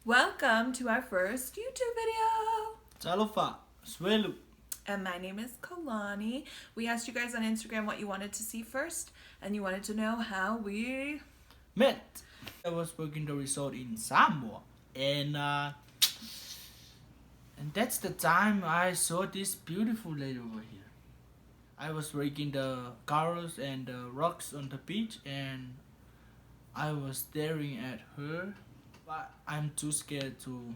Welcome to our first YouTube video. Kalani Asuelu. And my name is Kalani. We asked you guys on Instagram what you wanted to see first, and you wanted to know how we Met. I was working the resort in Samoa, and that's the time I saw this beautiful lady over here. I was raking the corals and the rocks on the beach, and I was staring at her, but I'm too scared to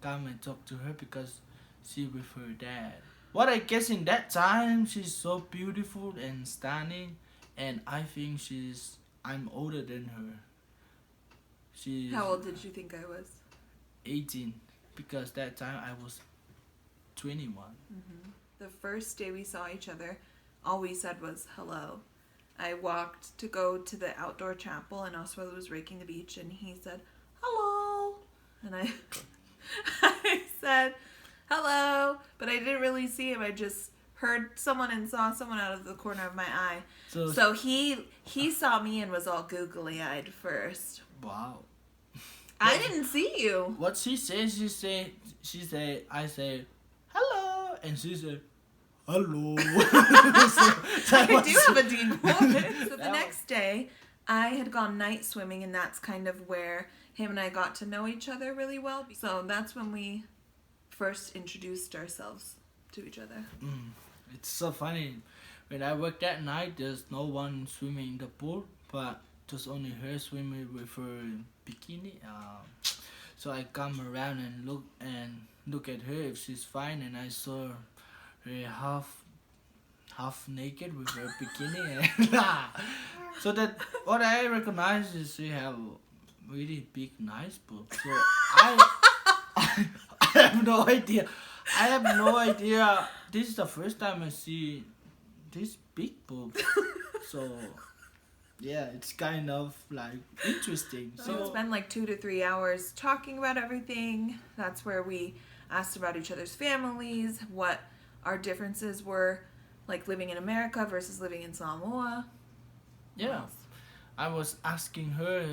come and talk to her because she with her dad. What I guess in that time she's so beautiful and stunning, and I think I'm older than her. She's How old did you think I was? 18 because that time I was 21. The first day we saw each other, all we said was hello. I walked to go to the outdoor chapel, and Asuelu was raking the beach, and he said hello, and I said hello, but I didn't really see him. I just heard someone and saw someone out of the corner of my eye. So he saw me and was all googly eyed first. Wow. I didn't see you. What she said, I say hello, and she said hello. I do have a deep voice. So the next day, I had gone night swimming, and that's kind of where him and I got to know each other really well. So that's when we first introduced ourselves to each other. It's so funny. When I worked that night, there's no one swimming in the pool, but just only her swimming with her bikini. So I come around and look at her if she's fine, and I saw her half naked with her bikini. So that what I recognize is she have really big, nice boobs. So I have no idea. I have no idea. This is the first time I see this big boob. So yeah, it's kind of like interesting. So we spent like 2 to 3 hours talking about everything. That's where we asked about each other's families, what our differences were, like living in America versus living in Samoa. Yeah, I was asking her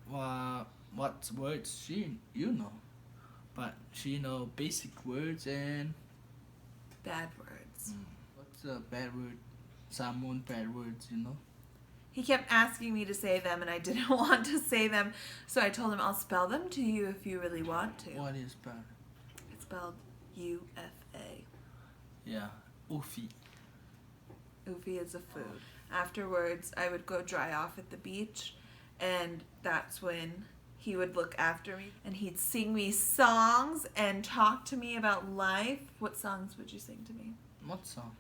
what words you know, but she know basic words and Bad words. What's a bad word? Samoan bad words, you know. He kept asking me to say them, and I didn't want to say them, so I told him I'll spell them to you if you really want to. What is bad? It's spelled U-F-A. Yeah, ufi. Ufi is a food. Afterwards, I would go dry off at the beach, and that's when he would look after me, and he'd sing me songs and talk to me about life. What songs would you sing to me? What song?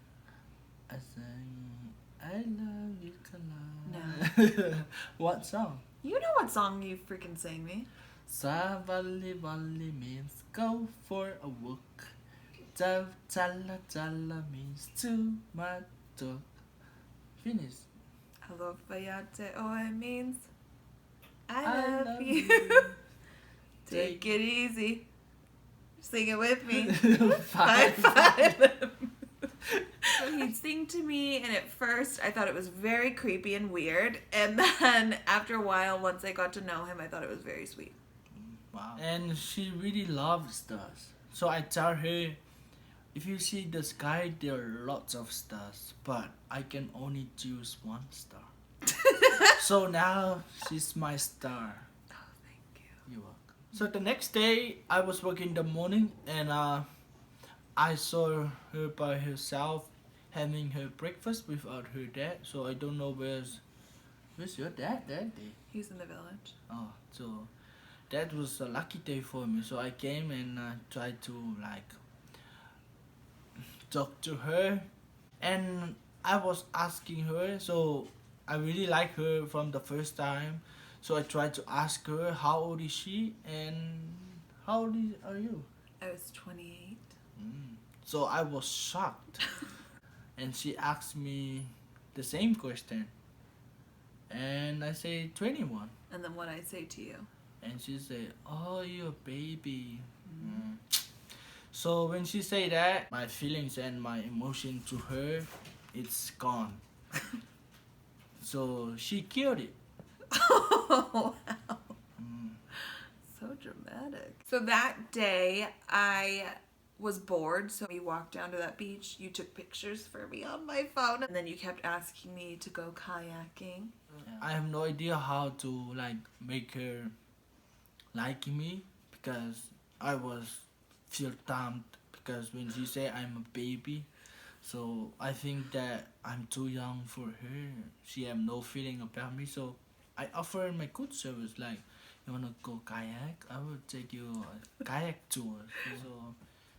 I sang I love you, Kalani. No. What song? You know what song you freaking sang me. Savali Valley means go for a walk. Jav Chala Chala means to my dog. Finish. Hello, Faagata. Oh, it means I love you. Take it easy. Sing it with me. Five. So he'd sing to me, and at first I thought it was very creepy and weird, and then after a while, once I got to know him, I thought it was very sweet. Wow. And she really loves stars. So I tell her, if you see the sky, there are lots of stars, but I can only choose one star. So now she's my star. Oh, thank you. You're welcome. So the next day, I was working in the morning, and I saw her by herself having her breakfast without her dad. So I don't know where's your dad that day. He's in the village. Oh, so that was a lucky day for me. So I came and tried to like talk to her, and I was asking her. So I really like her from the first time. So I tried to ask her how old is she and how old are you? I was 28. So I was shocked, and she asked me the same question, and I say 21. And then what I say to you? And she said, "Oh, you're a baby." So when she say that, my feelings and my emotion to her, it's gone. So she killed it. Oh, wow. So dramatic. So that day, I was bored, so we walked down to that beach. You took pictures for me on my phone, and then you kept asking me to go kayaking. I have no idea how to like make her like me because I was feel dumb because when she say I'm a baby, so I think that I'm too young for her. She have no feeling about me, so I offer her my good service like you wanna go kayak? I will take you a kayak tour. So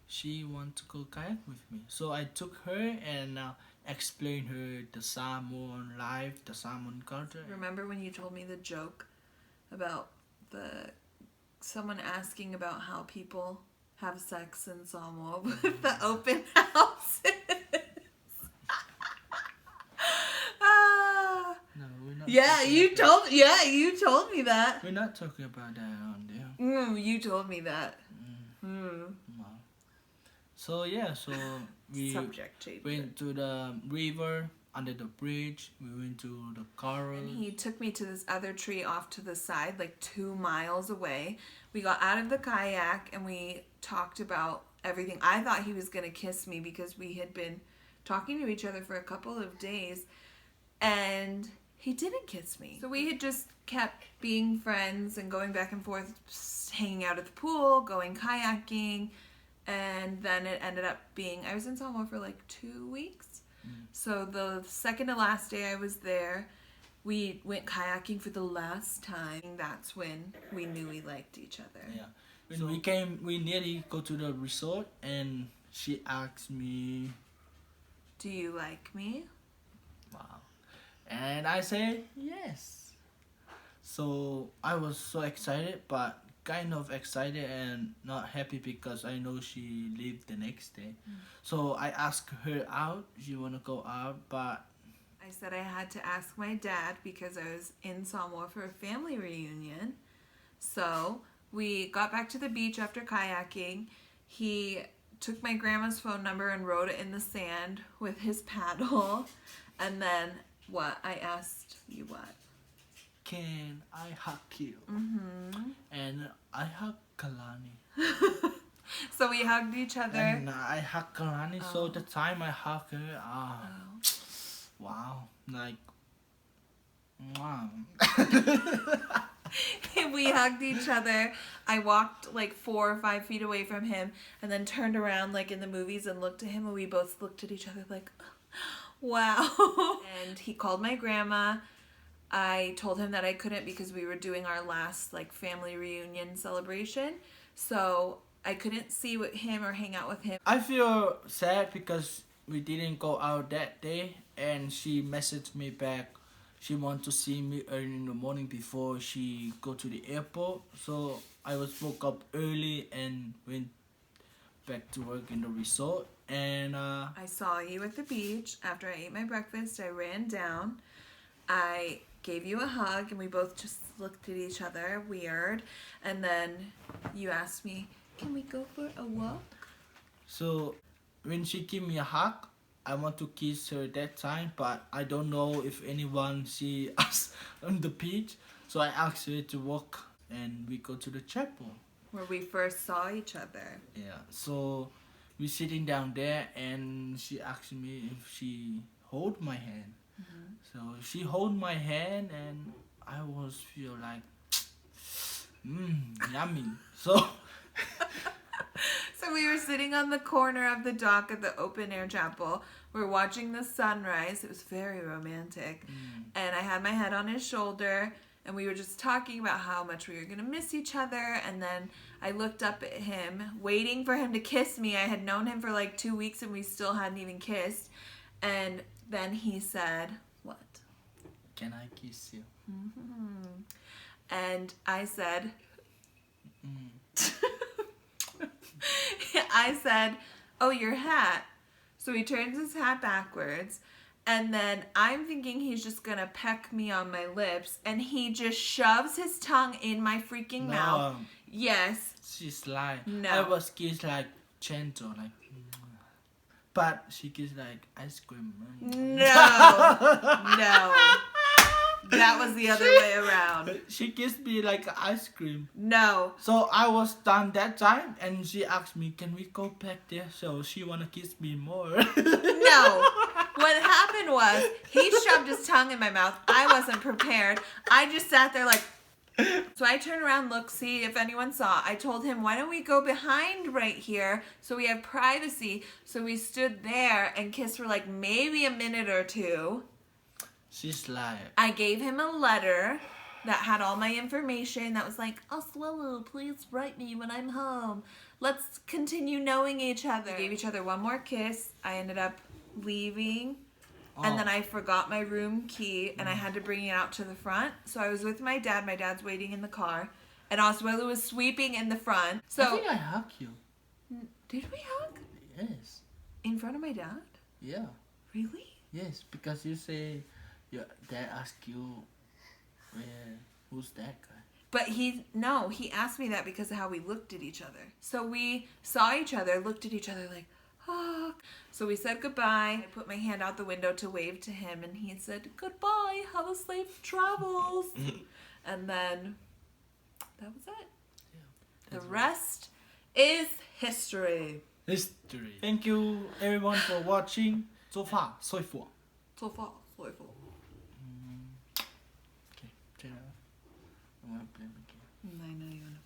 she want to go kayak with me. So I took her and explained her the Samoan life, the Samoan culture. Remember when you told me the joke about someone asking about how people have sex in Samoa with the open houses? No, we're not. Yeah, you told me that. We're not talking about that on there. You told me that. Wow. So yeah, so we Subject change. went to the river under the bridge. We went to the coral. And he took me to this other tree off to the side, like 2 miles away. We got out of the kayak and we talked about everything. I thought he was gonna kiss me because we had been talking to each other for a couple of days, and he didn't kiss me. So we had just kept being friends and going back and forth, hanging out at the pool, going kayaking, and then it ended up being, I was in Samoa for like 2 weeks. So the second to last day I was there, we went kayaking for the last time. That's when we knew we liked each other. Yeah. When we came, we nearly go to the resort, and she asked me, "Do you like me?" Wow. And I said yes. So I was so excited, but kind of excited and not happy because I know she leave the next day. So I asked her out. She wanna go out, but I said I had to ask my dad because I was in Samoa for a family reunion. So we got back to the beach after kayaking. He took my grandma's phone number and wrote it in the sand with his paddle. And then what? I asked you what? can I hug you? And I hugged Kalani. So we hugged each other. And I hugged Kalani. So the time I hugged her, wow, like, wow. We hugged each other. I walked like 4 or 5 feet away from him and then turned around like in the movies and looked at him, and we both looked at each other like, wow. And he called my grandma. I told him that I couldn't because we were doing our last like family reunion celebration. So I couldn't see with him or hang out with him. I feel sad because we didn't go out that day, and she messaged me back. She want to see me early in the morning before she go to the airport. So I woke up early and went back to work in the resort. And I saw you at the beach. After I ate my breakfast, I ran down. I gave you a hug, and we both just looked at each other weird. And then you asked me, can we go for a walk? so when she give me a hug, I want to kiss her that time, but I don't know if anyone see us on the beach. So I asked her to walk, and we go to the chapel. Where we first saw each other. Yeah, so we sitting down there, and she asked me if she hold my hand. So she hold my hand, and I was feel like, yummy. So So we were sitting on the corner of the dock at the open air chapel. We're watching the sunrise. It was very romantic. And I had my head on his shoulder, and we were just talking about how much we were going to miss each other. And then I looked up at him, waiting for him to kiss me. I had known him for like 2 weeks, and we still hadn't even kissed. And then he said, what? can I kiss you? And I said, oh, your hat. So he turns his hat backwards, and then I'm thinking he's just gonna peck me on my lips, and he just shoves his tongue in my freaking mouth. Yes. She's like, No. I was kissed like gentle, like, but she kissed like ice cream. No. No. That was the other way around. She kissed me like ice cream. No. So I was done that time, and she asked me, "Can we go back there?" So she wanna kiss me more. No. What happened was he shoved his tongue in my mouth. I wasn't prepared. I just sat there like. So I turned around, look, see if anyone saw. I told him, why don't we go behind right here so we have privacy? So we stood there and kissed for like maybe a minute or two. She's lying. I gave him a letter that had all my information that was like, Asuelu, please write me when I'm home. Let's continue knowing each other. We gave each other one more kiss. I ended up leaving. And then I forgot my room key, and I had to bring it out to the front. So I was with my dad. My dad's waiting in the car. And Asuelu was sweeping in the front. So I think I hugged you. Did we hug? Yes. In front of my dad? Yeah. Really? Yes, because you say your dad asked you, who's that guy? But he asked me that because of how we looked at each other. So we saw each other, looked at each other like, oh. So we said goodbye. I put my hand out the window to wave to him, and he said, goodbye, have a safe travels. And then that was it. Yeah, the rest is history. History. Thank you everyone for watching. So far, so far. So far. Okay, turn it off. I want to play the game. I know you want to